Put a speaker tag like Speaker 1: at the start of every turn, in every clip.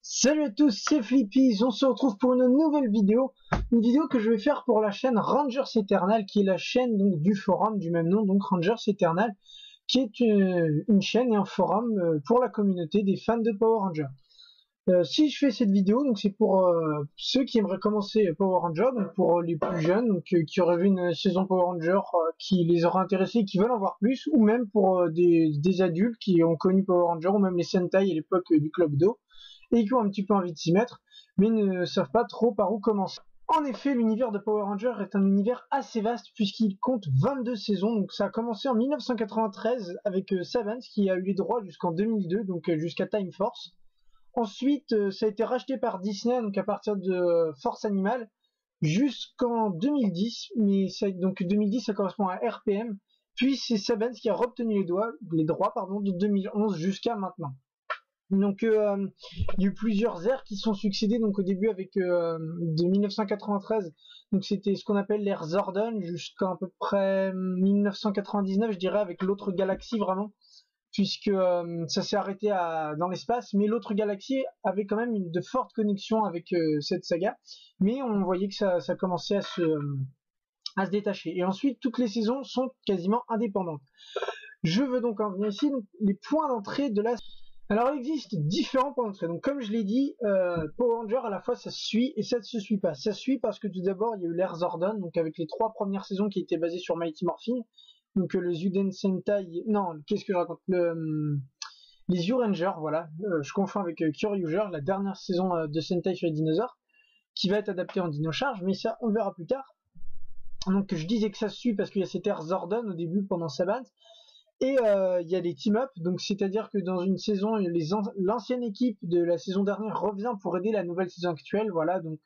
Speaker 1: Salut à tous, c'est Flippy, on se retrouve pour une nouvelle vidéo, que je vais faire pour la chaîne Rangers Eternal, qui est la chaîne donc du forum du même nom, donc Rangers Eternal, qui est une chaîne et un forum pour la communauté des fans de Power Rangers. Si je fais cette vidéo, donc c'est pour ceux qui aimeraient commencer Power Rangers, donc pour les plus jeunes, donc qui auraient vu une saison Power Rangers qui les aura intéressés, qui veulent en voir plus, ou même pour des adultes qui ont connu Power Rangers, ou même les Sentai à l'époque du Club Do, et qui ont un petit peu envie de s'y mettre, mais ne savent pas trop par où commencer. En effet, l'univers de Power Rangers est un univers assez vaste puisqu'il compte 22 saisons, donc ça a commencé en 1993 avec Savant qui a eu les droits jusqu'en 2002, donc jusqu'à Time Force. Ensuite, ça a été racheté par Disney, donc à partir de Force Animal, jusqu'en 2010, mais donc 2010 ça correspond à RPM, puis c'est Savant qui a obtenu les droits de 2011 jusqu'à maintenant. Donc il y a eu plusieurs ères qui sont succédées, donc au début avec de 1993, donc c'était ce qu'on appelle l'ère Zordon jusqu'à à peu près 1999 je dirais, avec l'autre galaxie vraiment, puisque ça s'est arrêté dans l'espace, mais l'autre galaxie avait quand même de fortes connexions avec cette saga, mais on voyait que ça commençait à se détacher, et ensuite toutes les saisons sont quasiment indépendantes. Je veux donc en venir ici, donc, les points d'entrée de la... Alors il existe différents points d'entrée, donc comme je l'ai dit, Power Rangers à la fois ça se suit et ça ne se suit pas. Ça se suit parce que tout d'abord il y a eu l'ère Zordon, donc avec les 3 premières saisons qui étaient basées sur Mighty Morphin, donc le Zuden Sentai, non, qu'est-ce que je raconte, les Zyurangers, voilà, je confonds avec Kyoryuger, la dernière saison de Sentai sur les dinosaures, qui va être adaptée en Dino Charge, mais ça on le verra plus tard. Donc je disais que ça se suit parce qu'il y a cette ère Zordon au début pendant Saban. Et il y a des team-up, donc c'est-à-dire que dans une saison, l'ancienne équipe de la saison dernière revient pour aider la nouvelle saison actuelle, voilà, donc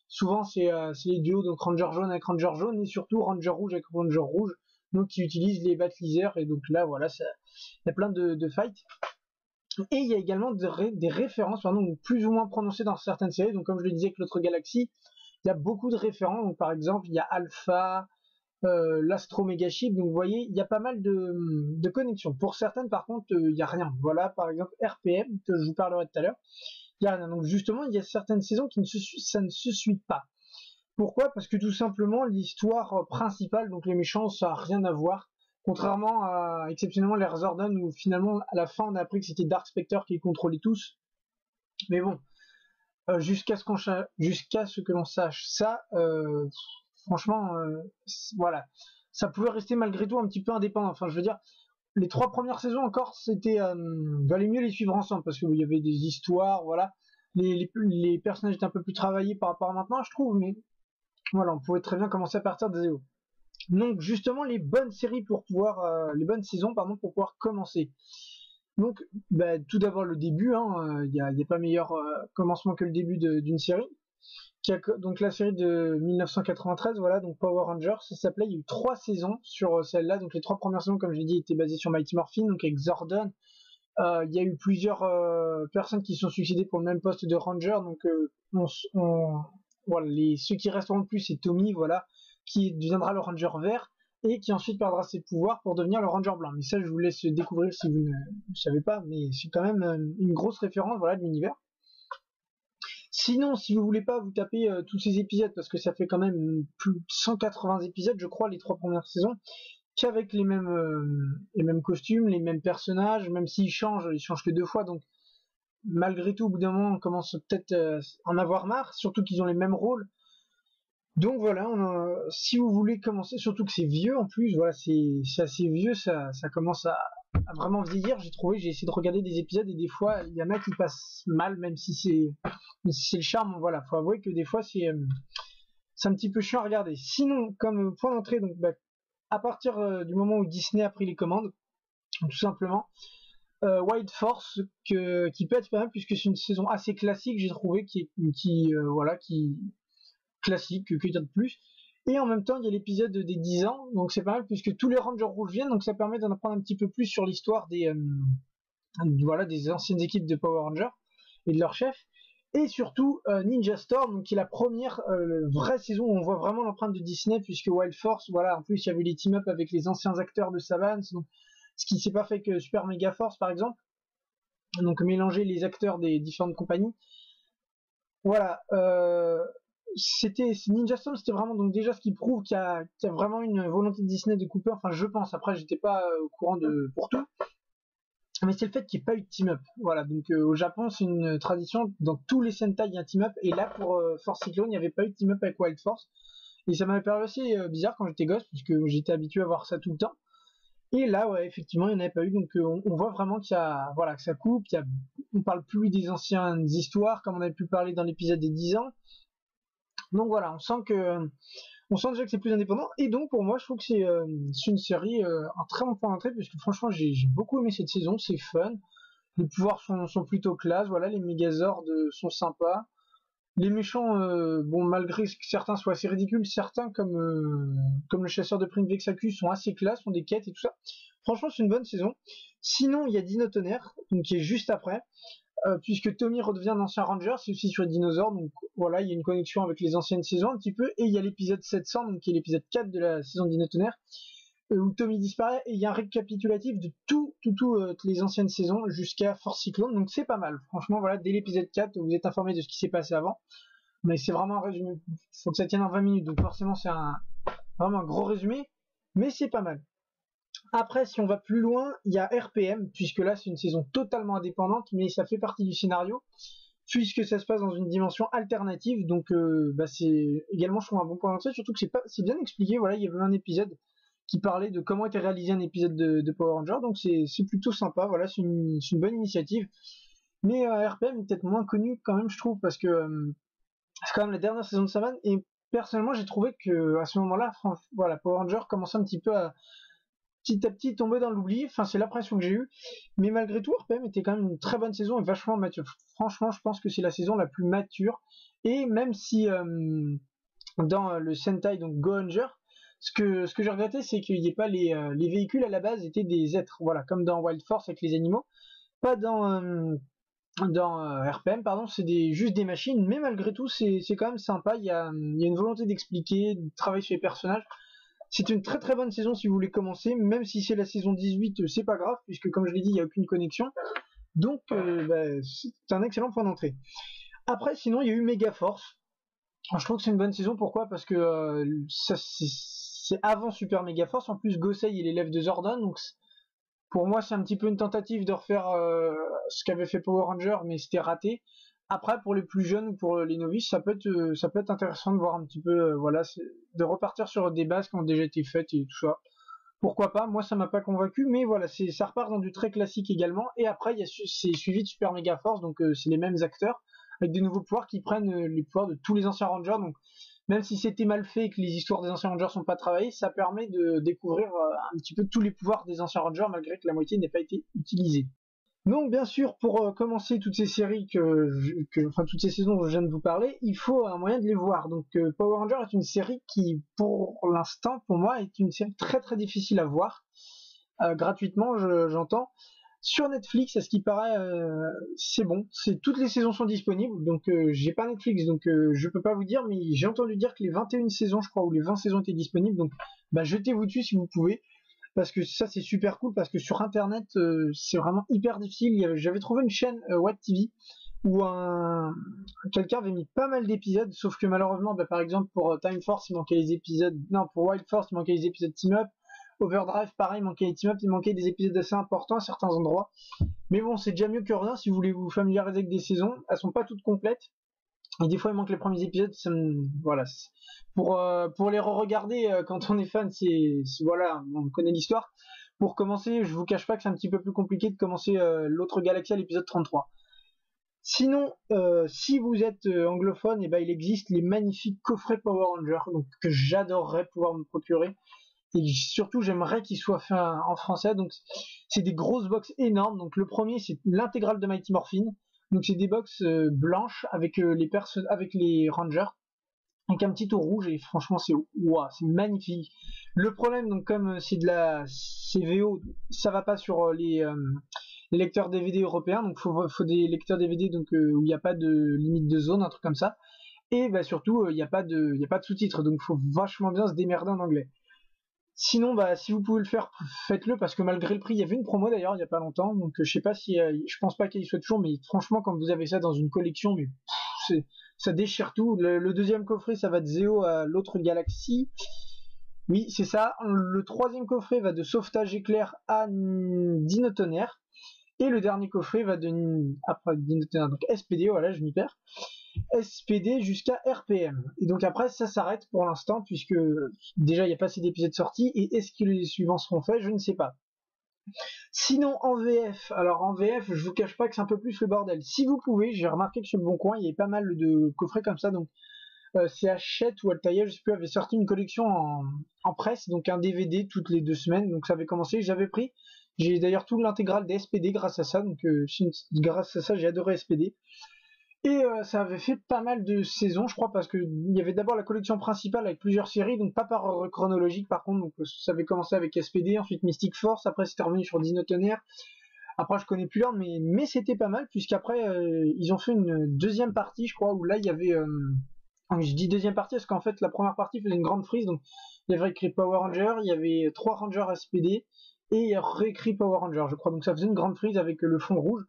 Speaker 1: souvent c'est les duos, donc Ranger jaune avec Ranger jaune, et surtout Ranger rouge avec Ranger rouge, donc qui utilisent les Batlisers, et donc là voilà, il y a plein de fights. Et il y a également des références, pardon, plus ou moins prononcées dans certaines séries, donc comme je le disais avec l'autre galaxie, il y a beaucoup de références, donc par exemple il y a Alpha, l'Astro Mega Chip, donc vous voyez il y a pas mal de connexions. Pour certaines par contre il n'y a rien, voilà, par exemple RPM que je vous parlerai tout à l'heure, il n'y a rien. Donc justement il y a certaines saisons qui ça ne se suit pas. Pourquoi? Parce que tout simplement l'histoire principale, donc les méchants, ça n'a rien à voir, contrairement à exceptionnellement l'ère Zordon où finalement à la fin on a appris que c'était Dark Spectre qui les contrôlait tous, mais bon, jusqu'à ce que l'on sache ça, franchement, voilà, ça pouvait rester malgré tout un petit peu indépendant. Enfin, je veux dire, les 3 premières saisons encore, c'était valait mieux les suivre ensemble parce qu'il y avait des histoires, voilà. Les personnages étaient un peu plus travaillés par rapport à maintenant, je trouve, mais voilà, on pouvait très bien commencer à partir de zéro. Donc justement, les bonnes séries pour pouvoir, les bonnes saisons, pardon, pour pouvoir commencer. Donc, tout d'abord le début, il y a pas meilleur commencement que le début d'une série. Donc la série de 1993, voilà, donc Power Rangers, ça s'appelait, il y a eu 3 saisons sur celle-là, donc les 3 premières saisons, comme je l'ai dit, étaient basées sur Mighty Morphin, donc avec Zordon. Il y a eu plusieurs personnes qui sont succédées pour le même poste de Ranger, donc voilà, ceux qui resteront le plus, c'est Tommy, voilà, qui deviendra le Ranger vert, et qui ensuite perdra ses pouvoirs pour devenir le Ranger blanc. Mais ça, je vous laisse découvrir si vous ne savez pas, mais c'est quand même une grosse référence, voilà, de l'univers. Sinon, si vous voulez pas vous taper tous ces épisodes, parce que ça fait quand même plus de 180 épisodes, je crois, les 3 premières saisons, qu'avec les mêmes costumes, les mêmes personnages, même s'ils changent que 2 fois, donc malgré tout, au bout d'un moment, on commence peut-être en avoir marre, surtout qu'ils ont les mêmes rôles. Donc voilà, si vous voulez commencer, surtout que c'est vieux en plus, voilà, c'est assez vieux, ça commence à vraiment vieillir, j'ai essayé de regarder des épisodes et des fois il y en a qui passent mal, même si c'est le charme, voilà, faut avouer que des fois c'est un petit peu chiant à regarder. Sinon, comme point d'entrée, donc à partir du moment où Disney a pris les commandes, tout simplement, Wild Force qui peut être pas mal puisque c'est une saison assez classique, j'ai trouvé, qui classique, que dire de plus. Et en même temps, il y a l'épisode des 10 ans, donc c'est pas mal puisque tous les Rangers rouges viennent, donc ça permet d'en apprendre un petit peu plus sur l'histoire voilà, des anciennes équipes de Power Rangers et de leur chef. Et surtout Ninja Storm, donc, qui est la première vraie saison où on voit vraiment l'empreinte de Disney, puisque Wild Force, voilà, en plus il y avait les team-up avec les anciens acteurs de Savage, donc, ce qui s'est pas fait que Super Mega Force par exemple, donc mélanger les acteurs des différentes compagnies. Voilà, c'était Ninja Storm, c'était vraiment donc déjà ce qui prouve qu'il y a vraiment une volonté de Disney de couper, enfin je pense, après j'étais pas au courant de pour tout, mais c'est le fait qu'il n'y ait pas eu de team-up. Voilà, donc au Japon, c'est une tradition, dans tous les Sentai, il y a un team-up, et là, pour Force Cyclone, il n'y avait pas eu de team-up avec Wild Force, et ça m'avait paru assez bizarre quand j'étais gosse, puisque j'étais habitué à voir ça tout le temps, et là, ouais, effectivement, il n'y en avait pas eu, donc on voit vraiment qu'il y a, voilà, que ça coupe, on parle plus des anciennes histoires, comme on avait pu parler dans l'épisode des 10 ans, donc voilà, on sent déjà que c'est plus indépendant, et donc pour moi je trouve que c'est une série un très bon point d'entrée, puisque franchement j'ai beaucoup aimé cette saison, c'est fun, les pouvoirs sont plutôt classe, voilà, les Megazords sont sympas, les méchants, bon, malgré que certains soient assez ridicules, certains comme le chasseur de primes Vexacus sont assez classe, ont des quêtes et tout ça, franchement c'est une bonne saison. Sinon il y a Dino Tonnerre, donc qui est juste après, puisque Tommy redevient un ancien Ranger, c'est aussi sur les dinosaures, donc voilà, il y a une connexion avec les anciennes saisons un petit peu, et il y a l'épisode 700, donc qui est l'épisode 4 de la saison de Dino Tonnerre, où Tommy disparaît, et il y a un récapitulatif de toutes les anciennes saisons jusqu'à Force Cyclone, donc c'est pas mal, franchement, voilà, dès l'épisode 4, vous êtes informé de ce qui s'est passé avant, mais c'est vraiment un résumé, faut que ça tienne en 20 minutes, donc forcément c'est vraiment un gros résumé, mais c'est pas mal. Après, si on va plus loin, il y a RPM, puisque là c'est une saison totalement indépendante, mais ça fait partie du scénario, puisque ça se passe dans une dimension alternative, donc c'est également je trouve un bon point d'entrée, surtout que c'est bien expliqué, voilà, il y avait un épisode qui parlait de comment était réalisé un épisode de Power Rangers, donc c'est plutôt sympa, voilà, c'est une bonne initiative, mais RPM est peut-être moins connu quand même je trouve, parce que c'est quand même la dernière saison de Saban, et personnellement j'ai trouvé que à ce moment-là, voilà, Power Rangers commençait un petit peu à petit à petit tomber dans l'oubli, enfin c'est l'impression que j'ai eue, mais malgré tout RPM était quand même une très bonne saison et vachement mature, franchement je pense que c'est la saison la plus mature, et même si dans le Sentai donc Gohanger, ce que j'ai regretté c'est qu'il n'y ait pas les véhicules à la base étaient des êtres, voilà, comme dans Wild Force avec les animaux, pas dans RPM pardon, c'est juste des machines, mais malgré tout c'est quand même sympa, il y a une volonté d'expliquer, de travailler sur les personnages. C'est une très très bonne saison si vous voulez commencer, même si c'est la saison 18, c'est pas grave, puisque comme je l'ai dit, il n'y a aucune connexion. Donc c'est un excellent point d'entrée. Après, sinon, il y a eu Mega Force. Je trouve que c'est une bonne saison, pourquoi? Parce que c'est avant Super Mega Force, en plus Gosei est l'élève de Zordon, donc pour moi c'est un petit peu une tentative de refaire ce qu'avait fait Power Ranger, mais c'était raté. Après, pour les plus jeunes ou pour les novices, ça peut être intéressant de voir un petit peu, voilà, de repartir sur des bases qui ont déjà été faites et tout ça. Pourquoi pas? Moi, ça m'a pas convaincu, mais voilà, ça repart dans du très classique également. Et après, c'est suivi de Super Mega Force, donc c'est les mêmes acteurs avec des nouveaux pouvoirs qui prennent les pouvoirs de tous les anciens Rangers. Donc, même si c'était mal fait et que les histoires des anciens Rangers sont pas travaillées, ça permet de découvrir un petit peu tous les pouvoirs des anciens Rangers, malgré que la moitié n'ait pas été utilisée. Donc bien sûr, pour commencer toutes ces séries enfin toutes ces saisons dont je viens de vous parler, il faut un moyen de les voir. Donc Power Rangers est une série qui, pour l'instant, pour moi, est une série très très difficile à voir gratuitement, j'entends. Sur Netflix, à ce qui paraît, c'est bon. Toutes les saisons sont disponibles. Donc j'ai pas Netflix, donc je peux pas vous dire, mais j'ai entendu dire que les 21 saisons, je crois, ou les 20 saisons étaient disponibles. Donc jetez-vous dessus si vous pouvez, parce que ça c'est super cool, parce que sur internet c'est vraiment hyper difficile. J'avais trouvé une chaîne Watt TV où quelqu'un avait mis pas mal d'épisodes, sauf que malheureusement par exemple pour Time Force il manquait les épisodes, non, pour Wild Force il manquait les épisodes Team Up, Overdrive pareil il manquait les Team Up, il manquait des épisodes assez importants à certains endroits, mais bon c'est déjà mieux que rien si vous voulez vous familiariser avec des saisons. Elles sont pas toutes complètes et des fois il manque les premiers épisodes, voilà, pour les re-regarder quand on est fan, voilà, on connaît l'histoire. Pour commencer, je vous cache pas que c'est un petit peu plus compliqué de commencer l'autre Galaxy à l'épisode 33. Sinon, si vous êtes anglophone, et il existe les magnifiques coffrets Power Rangers, donc que j'adorerais pouvoir me procurer. Et surtout, j'aimerais qu'ils soient faits en français. Donc, c'est des grosses box énormes. Donc, le premier, c'est l'intégrale de Mighty Morphin. Donc, c'est des box blanches avec les Rangers, avec un petit tour rouge. Et franchement, c'est magnifique. Le problème, donc, comme c'est VO, ça va pas sur les lecteurs DVD européens, donc faut des lecteurs DVD donc où il n'y a pas de limite de zone, un truc comme ça. Et bah surtout il n'y a pas de sous-titres, donc faut vachement bien se démerder en anglais. Sinon, bah, si vous pouvez le faire, faites-le, parce que malgré le prix, il y avait une promo d'ailleurs il y a pas longtemps, donc je sais pas si, je pense pas qu'il y soit toujours, mais franchement, quand vous avez ça dans une collection, mais ça déchire tout. Le deuxième coffret, ça va de Zéo à l'autre galaxie. Oui, c'est ça. Le troisième coffret va de Sauvetage Éclair à Dinotonnerre. Et le dernier coffret va de, après Dinotonnerre, donc SPD, voilà, je m'y perds. SPD jusqu'à RPM. Et donc après, ça s'arrête pour l'instant, puisque déjà, il n'y a pas assez d'épisodes sortis, et est-ce que les suivants seront faits? Je ne sais pas. Sinon, en VF, alors en VF, je vous cache pas que c'est un peu plus le bordel. Si vous pouvez, j'ai remarqué que sur le Bon Coin, il y avait pas mal de coffrets comme ça, donc c'est Hachette ou Altaïa, je sais plus, avait sorti une collection en presse, donc un DVD toutes les 2 semaines, donc ça avait commencé, j'avais pris. J'ai d'ailleurs tout l'intégrale des SPD grâce à ça, donc grâce à ça, j'ai adoré SPD. Et ça avait fait pas mal de saisons, je crois, parce que il y avait d'abord la collection principale avec plusieurs séries, donc pas par ordre chronologique par contre, donc ça avait commencé avec SPD, ensuite Mystic Force, après c'était revenu sur Dinotonnerre, après je connais plus l'ordre, mais c'était pas mal, puisqu'après ils ont fait une deuxième partie, je crois, où là il y avait... je dis deuxième partie parce qu'en fait la première partie faisait une grande frise, donc il y avait écrit Power Ranger, il y avait 3 Rangers SPD, et il y a réécrit Power Ranger, je crois, donc ça faisait une grande frise avec le fond rouge.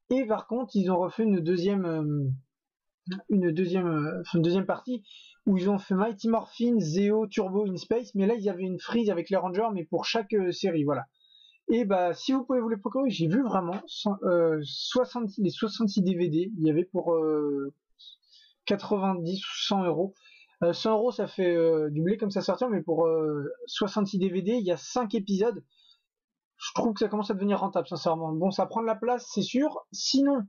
Speaker 1: Et par contre, ils ont refait une deuxième partie où ils ont fait Mighty Morphin, Zeo, Turbo in Space, mais là il y avait une frise avec les Rangers, mais pour chaque série, voilà. Et bah si vous pouvez vous les procurer, j'ai vu vraiment 66, les 66 DVD, il y avait pour 90 ou 100 euros. 100 euros ça fait du blé comme ça sortir, mais pour 66 DVD, il y a 5 épisodes. Je trouve que ça commence à devenir rentable, sincèrement. Bon, ça prend de la place, c'est sûr. Sinon,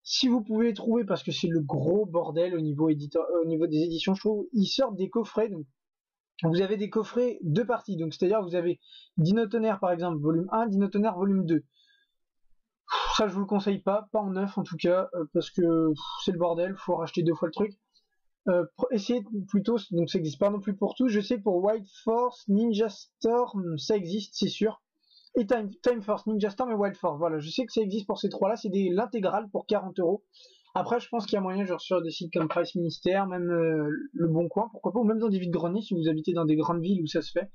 Speaker 1: si vous pouvez les trouver, parce que c'est le gros bordel au niveau des éditions, je trouve, ils sortent des coffrets. Donc, vous avez des coffrets 2 parties. Donc, c'est-à-dire, vous avez Dinotonnerre, par exemple, volume 1, Dinotonnerre, volume 2. Ça, je vous le conseille pas en neuf, en tout cas, parce que c'est le bordel, faut racheter 2 fois le truc. Essayez plutôt, donc ça existe pas non plus pour tous. Je sais que pour White Force, Ninja Storm, ça existe, c'est sûr. Et Time Force, Ninja Storm et Wild Force. Voilà, je sais que ça existe pour ces 3-là, c'est l'intégrale pour 40 euros. Après, je pense qu'il y a moyen, genre sur des sites comme Price Ministère, même Le Bon Coin, pourquoi pas, ou même dans des vides-greniers, si vous habitez dans des grandes villes où ça se fait,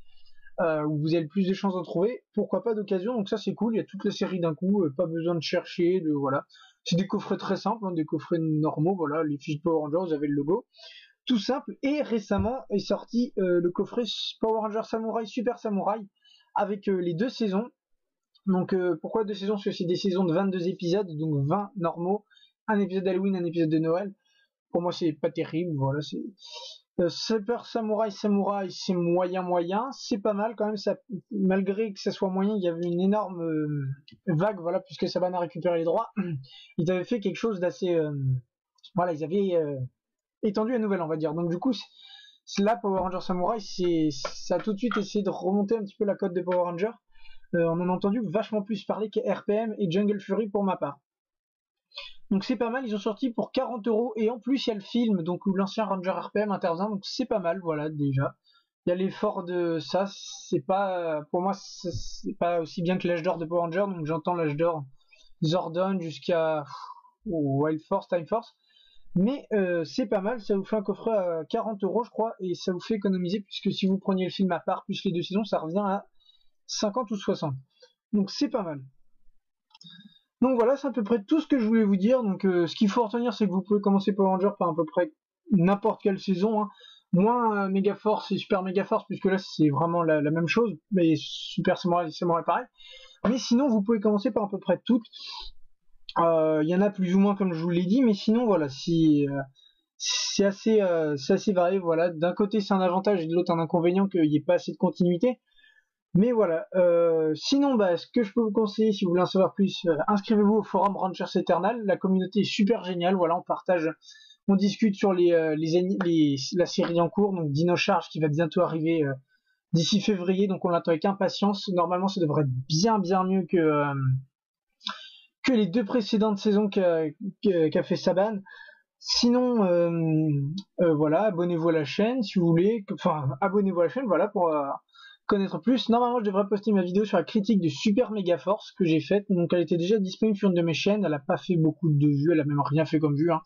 Speaker 1: où vous avez le plus de chances d'en trouver, pourquoi pas d'occasion. Donc ça, c'est cool, il y a toute la série d'un coup, pas besoin de chercher, voilà. C'est des coffrets très simples, hein, des coffrets normaux, voilà, les fiches Power Rangers, vous avez le logo. Tout simple, et récemment est sorti le coffret Power Rangers Samurai Super Samurai, avec les 2 saisons. Donc pourquoi 2 saisons? Parce que c'est des saisons de 22 épisodes, donc 20 normaux, un épisode d'Halloween, un épisode de Noël. Pour moi c'est pas terrible, voilà. C'est Super Samurai Samurai, c'est moyen, c'est pas mal quand même, ça, malgré que ça soit moyen, il y avait une énorme vague, voilà, puisque Saban a récupéré les droits. Ils avaient fait quelque chose d'assez... voilà, ils avaient étendu la nouvelle, on va dire. Donc du coup, là, Power Ranger Samurai, ça a tout de suite essayé de remonter un petit peu la cote de Power Ranger. On en a entendu vachement plus parler que RPM et Jungle Fury pour ma part. Donc c'est pas mal, ils ont sorti pour 40 euros et en plus il y a le film donc où l'ancien Ranger RPM intervient, donc c'est pas mal, voilà, déjà. Il y a l'effort de ça, c'est pas, pour moi c'est pas aussi bien que l'âge d'or de Power Ranger, donc j'entends l'âge d'or Zordon jusqu'à Wild Force, Time Force. Mais c'est pas mal, ça vous fait un coffret à 40 euros je crois, et ça vous fait économiser, puisque si vous preniez le film à part plus les 2 saisons, ça revient à 50 ou 60. Donc c'est pas mal. Donc voilà, c'est à peu près tout ce que je voulais vous dire. Donc ce qu'il faut retenir, c'est que vous pouvez commencer Power Ranger par à peu près n'importe quelle saison, hein. Moins Mega Force et Super Mega Force, puisque là c'est vraiment la même chose, mais Super Samurai pareil. Mais sinon, vous pouvez commencer par à peu près toutes. Il y en a plus ou moins comme je vous l'ai dit, mais sinon voilà, c'est assez varié. Voilà, d'un côté c'est un avantage et de l'autre un inconvénient qu'il n'y ait pas assez de continuité. Mais voilà, sinon bah, ce que je peux vous conseiller si vous voulez en savoir plus, inscrivez-vous au forum Rangers Eternal, la communauté est super géniale, voilà, on partage, on discute sur la série en cours, donc Dino Charge qui va bientôt arriver d'ici février, donc on l'attend avec impatience. Normalement ça devrait être bien mieux que les 2 précédentes saisons qu'a fait Saban. Sinon, voilà, abonnez-vous à la chaîne si vous voulez. Enfin, abonnez-vous à la chaîne, voilà, pour connaître plus. Normalement, je devrais poster ma vidéo sur la critique de Super Mega Force que j'ai faite. Donc, elle était déjà disponible sur une de mes chaînes. Elle a pas fait beaucoup de vues. Elle a même rien fait comme vue. Hein.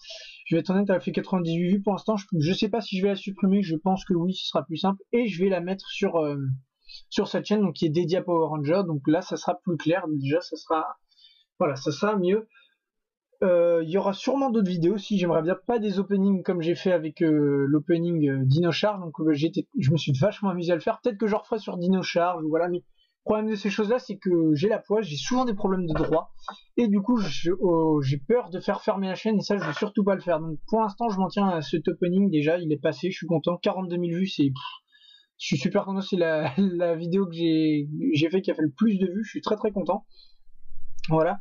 Speaker 1: Je vais être honnête, elle a fait 98 vues pour l'instant. Je sais pas si je vais la supprimer. Je pense que oui, ce sera plus simple. Et je vais la mettre sur cette chaîne, donc qui est dédiée à Power Ranger. Donc là, ça sera plus clair. Déjà, ça sera mieux. Il y aura sûrement d'autres vidéos si j'aimerais bien, pas des openings comme j'ai fait avec l'opening Dino Charge, donc je me suis vachement amusé à le faire. Peut-être que je referai sur Dino Charge, voilà, mais le problème de ces choses là c'est que j'ai la poisse, j'ai souvent des problèmes de droit et du coup j'ai peur de faire fermer la chaîne et ça je veux surtout pas le faire. Donc pour l'instant je m'en tiens à cet opening. Déjà il est passé, je suis content, 42 000 vues, je suis super content, c'est la vidéo que j'ai fait qui a fait le plus de vues, je suis très très content. Voilà.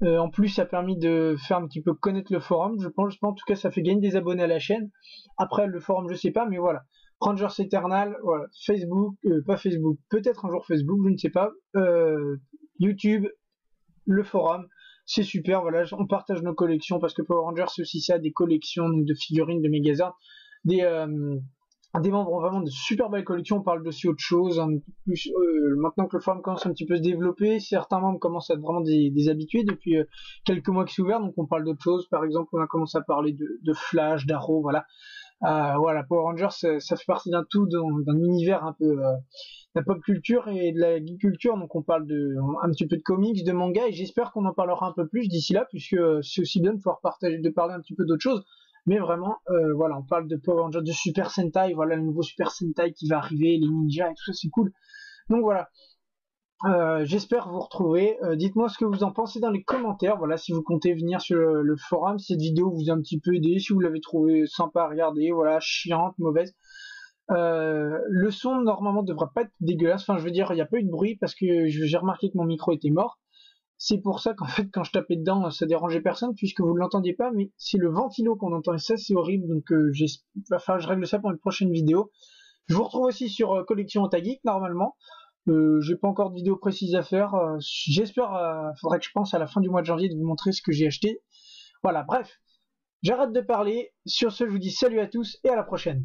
Speaker 1: En plus, ça a permis de faire un petit peu connaître le forum. Je pense en tout cas, ça fait gagner des abonnés à la chaîne. Après, le forum, je sais pas, mais voilà. Rangers Eternal, voilà. Facebook, pas Facebook, peut-être un jour Facebook, je ne sais pas. YouTube, le forum, c'est super. Voilà, on partage nos collections parce que Power Rangers, c'est aussi ça, des collections donc de figurines, de Megazord, des membres ont vraiment de super belles collections. On parle d'aussi autre chose, un peu plus, maintenant que le forum commence un petit peu à se développer, certains membres commencent à être vraiment des habitués depuis quelques mois qu'il s'est ouvert, donc on parle d'autres choses. Par exemple, on a commencé à parler de Flash, d'Arrow, voilà. Voilà, Power Rangers, ça fait partie d'un tout, d'un univers un peu de la pop culture et de la geek culture, donc on parle un petit peu de comics, de manga, et j'espère qu'on en parlera un peu plus d'ici là, puisque c'est aussi bien de pouvoir parler un petit peu d'autres choses. Mais vraiment, voilà, on parle de Power Rangers, de Super Sentai, voilà le nouveau Super Sentai qui va arriver, les ninjas et tout ça, c'est cool. Donc voilà, j'espère vous retrouver. Dites-moi ce que vous en pensez dans les commentaires. Voilà, si vous comptez venir sur le forum, si cette vidéo vous a un petit peu aidé, si vous l'avez trouvé sympa à regarder, voilà, chiante, mauvaise. Le son normalement devrait pas être dégueulasse. Enfin, je veux dire, il n'y a pas eu de bruit parce que j'ai remarqué que mon micro était mort. C'est pour ça qu'en fait, quand je tapais dedans, ça dérangeait personne puisque vous ne l'entendiez pas, mais c'est le ventilo qu'on entend et ça, c'est horrible. Donc, je règle ça pour une prochaine vidéo. Je vous retrouve aussi sur Collection Otageek normalement. J'ai pas encore de vidéo précise à faire. J'espère, faudrait que je pense à la fin du mois de janvier de vous montrer ce que j'ai acheté. Voilà, bref, j'arrête de parler. Sur ce, je vous dis salut à tous et à la prochaine.